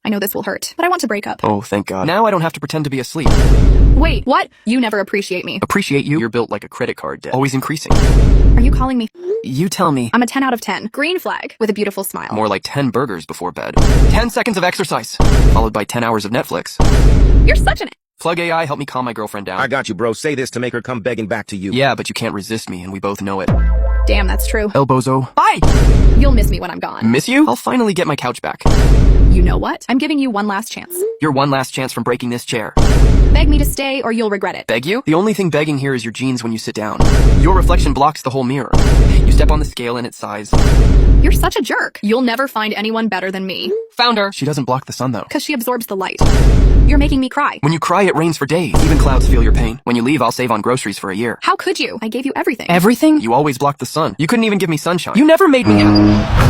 I know this will hurt, but I want to break up. Oh, thank God. Now I don't have to pretend to be asleep. Wait, what? You never appreciate me. Appreciate you? You're built like a credit card debt. Always increasing. Are you calling me? You tell me. I'm a 10 out of 10. Green flag with a beautiful smile. More like 10 burgers before bed. 10 seconds of exercise. Followed by 10 hours of Netflix. You're such an... Plug AI, help me calm my girlfriend down. I got you, bro. Say this to make her come begging back to you. Yeah, but you can't resist me, and we both know it. Damn, that's true. Elbozo. Bye! You'll miss me when I'm gone. Miss you? I'll finally get my couch back. You know what? I'm giving you one last chance. You're one last chance from breaking this chair. Beg me to stay or you'll regret it. Beg you? The only thing begging here is your jeans when you sit down. Your reflection blocks the whole mirror. You step on the scale and it sighs. You're such a jerk. You'll never find anyone better than me. Found her. She doesn't block the sun though. Cause she absorbs the light. You're making me cry. When you cry, it rains for days. Even clouds feel your pain. When you leave, I'll save on groceries for a year. How could you? I gave you everything. Everything? You always block the sun. You couldn't even give me sunshine. You never made me happy.